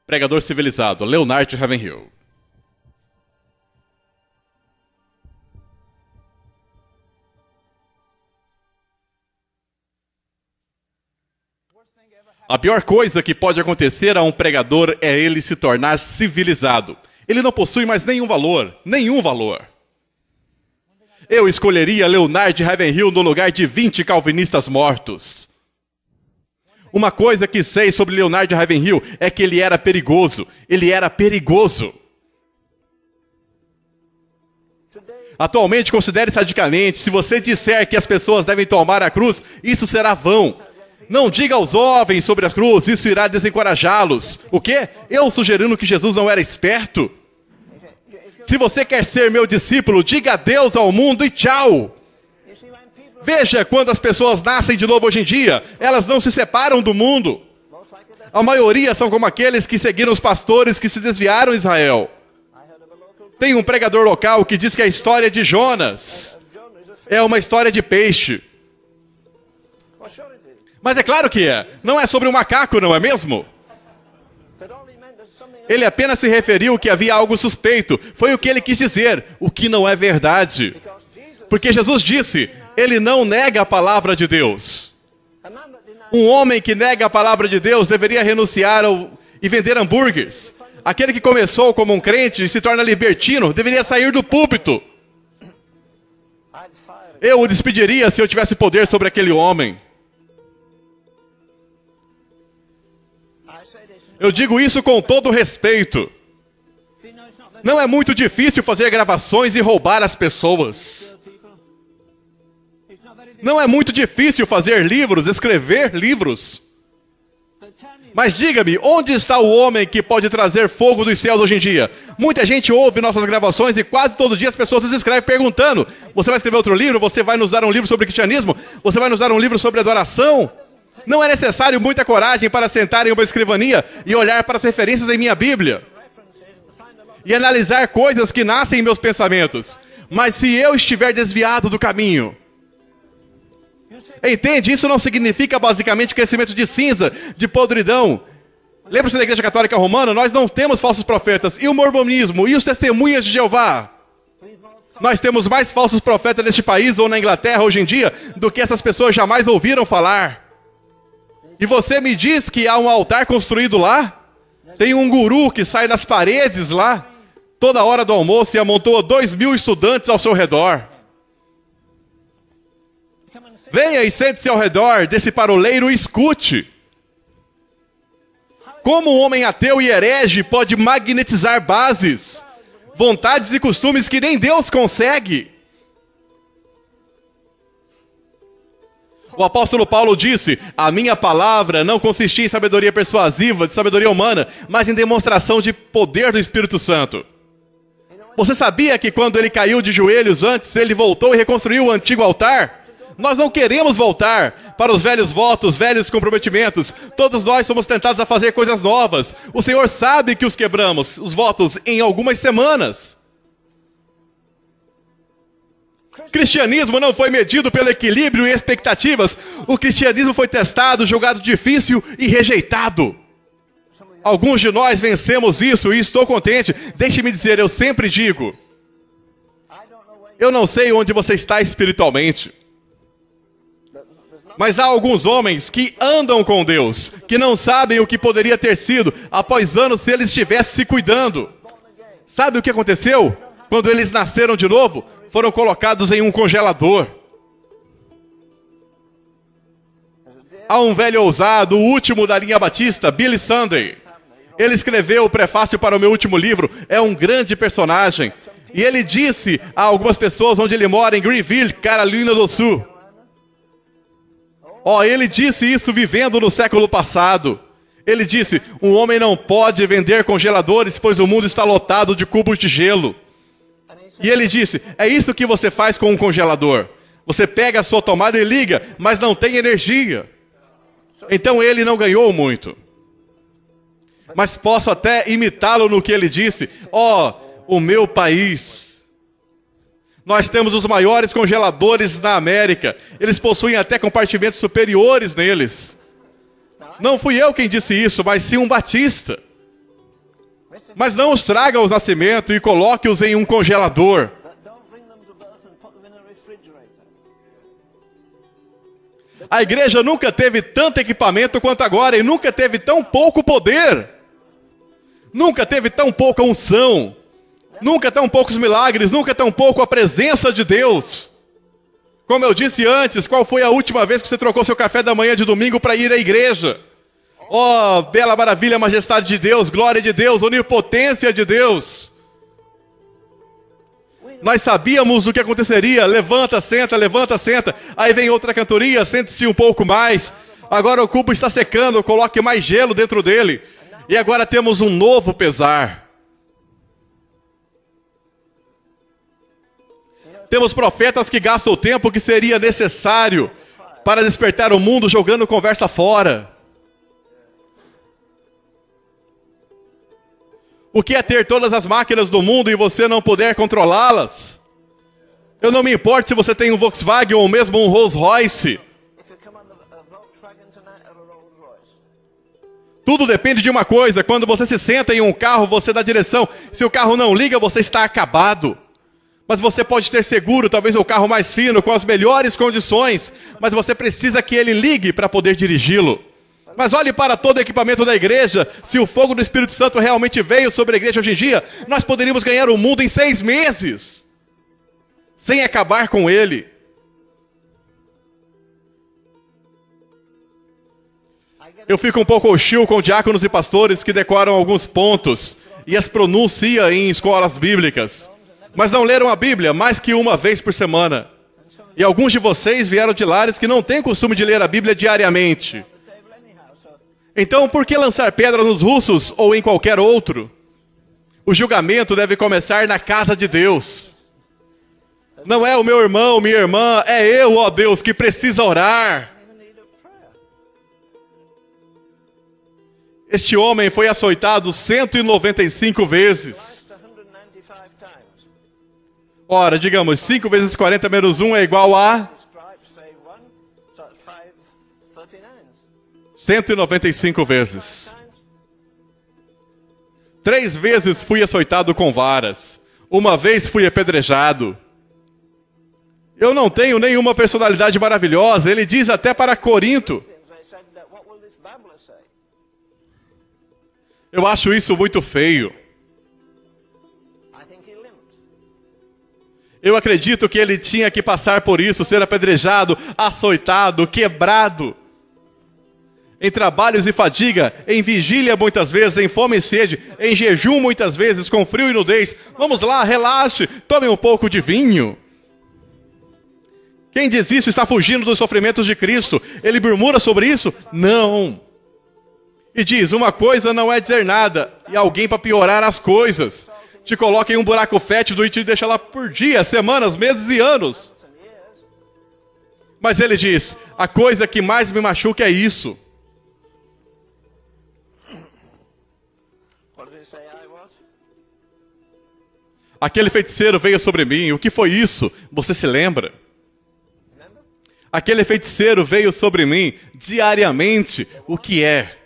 Pregador civilizado, Leonard Ravenhill. A pior coisa que pode acontecer a um pregador é ele se tornar civilizado. Ele não possui mais nenhum valor, nenhum valor. Eu escolheria Leonard Ravenhill no lugar de 20 calvinistas mortos. Uma coisa que sei sobre Leonard Ravenhill é que ele era perigoso. Ele era perigoso. Atualmente, considere sadicamente, se você disser que as pessoas devem tomar a cruz, isso será vão. Não diga aos jovens sobre a cruz, isso irá desencorajá-los. O quê? Eu sugerindo que Jesus não era esperto? Se você quer ser meu discípulo, diga adeus ao mundo e tchau. Veja quando as pessoas nascem de novo hoje em dia, elas não se separam do mundo. A maioria são como aqueles que seguiram os pastores que se desviaram em Israel. Tem um pregador local que diz que a história de Jonas é uma história de peixe. Mas é claro que é. Não é sobre um macaco, não é mesmo? Ele apenas se referiu que havia algo suspeito. Foi o que ele quis dizer, o que não é verdade. Porque Jesus disse, ele não nega a palavra de Deus. Um homem que nega a palavra de Deus deveria renunciar e vender hambúrgueres. Aquele que começou como um crente e se torna libertino deveria sair do púlpito. Eu o despediria se eu tivesse poder sobre aquele homem. Eu digo isso com todo respeito. Não é muito difícil fazer gravações e roubar as pessoas. Não é muito difícil fazer livros, escrever livros. Mas diga-me, onde está o homem que pode trazer fogo dos céus hoje em dia? Muita gente ouve nossas gravações e quase todo dia as pessoas nos escrevem perguntando: você vai escrever outro livro? Você vai nos dar um livro sobre cristianismo? Você vai nos dar um livro sobre adoração? Não é necessário muita coragem para sentar em uma escrivania e olhar para as referências em minha Bíblia e analisar coisas que nascem em meus pensamentos. Mas se eu estiver desviado do caminho, entende? Isso não significa basicamente crescimento de cinza, de podridão. Lembra-se da Igreja Católica Romana? Nós não temos falsos profetas. E o mormonismo? E os testemunhas de Jeová? Nós temos mais falsos profetas neste país ou na Inglaterra hoje em dia do que essas pessoas jamais ouviram falar. E você me diz que há um altar construído lá? Tem um guru que sai das paredes lá, toda hora do almoço, e amontoa 2.000 estudantes ao seu redor. Venha e sente-se ao redor desse paroleiro e escute. Como um homem ateu e herege pode magnetizar bases, vontades e costumes que nem Deus consegue? O apóstolo Paulo disse, a minha palavra não consistia em sabedoria persuasiva, de sabedoria humana, mas em demonstração de poder do Espírito Santo. Você sabia que quando ele caiu de joelhos antes, ele voltou e reconstruiu o antigo altar? Nós não queremos voltar para os velhos votos, velhos comprometimentos. Todos nós somos tentados a fazer coisas novas. O Senhor sabe que os quebramos, os votos, em algumas semanas. Cristianismo não foi medido pelo equilíbrio e expectativas. O cristianismo foi testado, julgado difícil e rejeitado. Alguns de nós vencemos isso e estou contente. Deixe-me dizer, eu sempre digo, eu não sei onde você está espiritualmente. Mas há alguns homens que andam com Deus, que não sabem o que poderia ter sido após anos se eles estivessem se cuidando. Sabe o que aconteceu? Quando eles nasceram de novo, foram colocados em um congelador. Há um velho ousado, o último da linha batista, Billy Sunday. Ele escreveu o prefácio para o meu último livro, é um grande personagem. E ele disse a algumas pessoas onde ele mora, em Greenville, Carolina do Sul. Ele disse isso vivendo no século passado. Ele disse, um homem não pode vender congeladores, pois o mundo está lotado de cubos de gelo. E ele disse, é isso que você faz com um congelador. Você pega a sua tomada e liga, mas não tem energia. Então ele não ganhou muito. Mas posso até imitá-lo no que ele disse. O meu país. Nós temos os maiores congeladores na América. Eles possuem até compartimentos superiores neles. Não fui eu quem disse isso, mas sim um batista. Mas não os traga aos nascimentos e coloque-os em um congelador. A igreja nunca teve tanto equipamento quanto agora e nunca teve tão pouco poder. Nunca teve tão pouca unção. Nunca tão poucos milagres, nunca tão pouco a presença de Deus. Como eu disse antes, qual foi a última vez que você trocou seu café da manhã de domingo para ir à igreja? Oh, bela maravilha, majestade de Deus, glória de Deus, onipotência de Deus. Nós sabíamos o que aconteceria, levanta, senta, aí vem outra cantoria, sente-se um pouco mais. Agora o cubo está secando, coloque mais gelo dentro dele. E agora temos um novo pesar. Temos profetas que gastam o tempo que seria necessário para despertar o mundo jogando conversa fora. O que é ter todas as máquinas do mundo e você não poder controlá-las? Eu não me importo se você tem um Volkswagen ou mesmo um Rolls Royce. Tudo depende de uma coisa. Quando você se senta em um carro, você dá direção. Se o carro não liga, você está acabado. Mas você pode ter seguro, talvez o carro mais fino, com as melhores condições. Mas você precisa que ele ligue para poder dirigi-lo. Mas olhe para todo o equipamento da igreja. Se o fogo do Espírito Santo realmente veio sobre a igreja hoje em dia, nós poderíamos ganhar o mundo em 6 meses. Sem acabar com ele. Eu fico um pouco hostil com diáconos e pastores que decoram alguns pontos e as pronunciam em escolas bíblicas. Mas não leram a Bíblia mais que uma vez por semana. E alguns de vocês vieram de lares que não têm costume de ler a Bíblia diariamente. Então, por que lançar pedra nos russos ou em qualquer outro? O julgamento deve começar na casa de Deus. Não é o meu irmão, minha irmã, é eu, ó Deus, que precisa orar. Este homem foi açoitado 195 vezes. Ora, digamos, 5 vezes 40 menos 1 é igual a 195 vezes. 3 vezes fui açoitado com varas. 1 vez fui apedrejado. Eu não tenho nenhuma personalidade maravilhosa. Ele diz até para Corinto. Eu acho isso muito feio. Eu acredito que ele tinha que passar por isso, ser apedrejado, açoitado, quebrado. Em trabalhos e fadiga, em vigília muitas vezes, em fome e sede, em jejum muitas vezes, com frio e nudez. Vamos lá, relaxe, tome um pouco de vinho. Quem diz isso está fugindo dos sofrimentos de Cristo. Ele murmura sobre isso? Não. E diz, uma coisa não é dizer nada, e alguém para piorar as coisas. Te coloca em um buraco fétido e te deixa lá por dias, semanas, meses e anos. Mas ele diz, a coisa que mais me machuca é isso. Aquele feiticeiro veio sobre mim. O que foi isso? Você se lembra? Aquele feiticeiro veio sobre mim diariamente. O que é?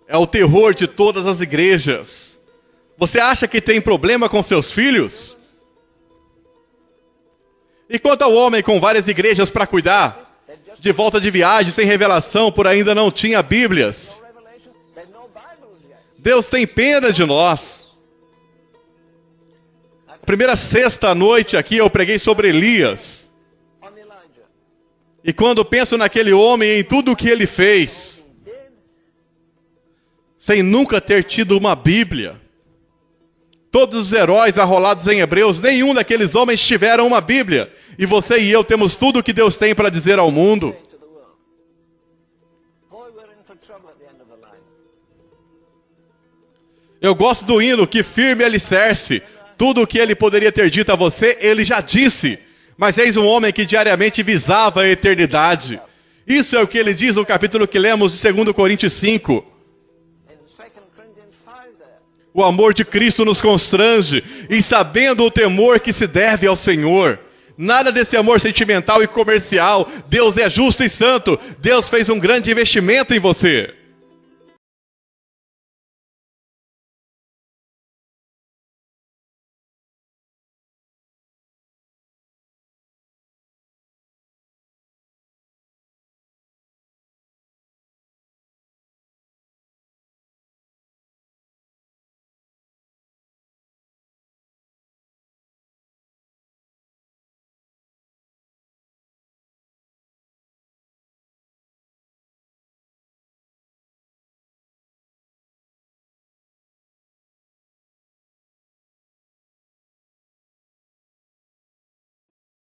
É o terror de todas as igrejas. Você acha que tem problema com seus filhos? E quanto ao homem com várias igrejas para cuidar, de volta de viagem, sem revelação, por ainda não tinha Bíblias. Deus tem pena de nós. Primeira sexta noite aqui eu preguei sobre Elias. E quando penso naquele homem e em tudo o que ele fez, sem nunca ter tido uma Bíblia, todos os heróis arrolados em Hebreus, nenhum daqueles homens tiveram uma Bíblia. E você e eu temos tudo o que Deus tem para dizer ao mundo. Eu gosto do hino, que firme alicerce. Tudo o que ele poderia ter dito a você, ele já disse. Mas eis um homem que diariamente visava a eternidade. Isso é o que ele diz no capítulo que lemos de 2 Coríntios 5. O amor de Cristo nos constrange, e sabendo o temor que se deve ao Senhor. Nada desse amor sentimental e comercial. Deus é justo e santo. Deus fez um grande investimento em você.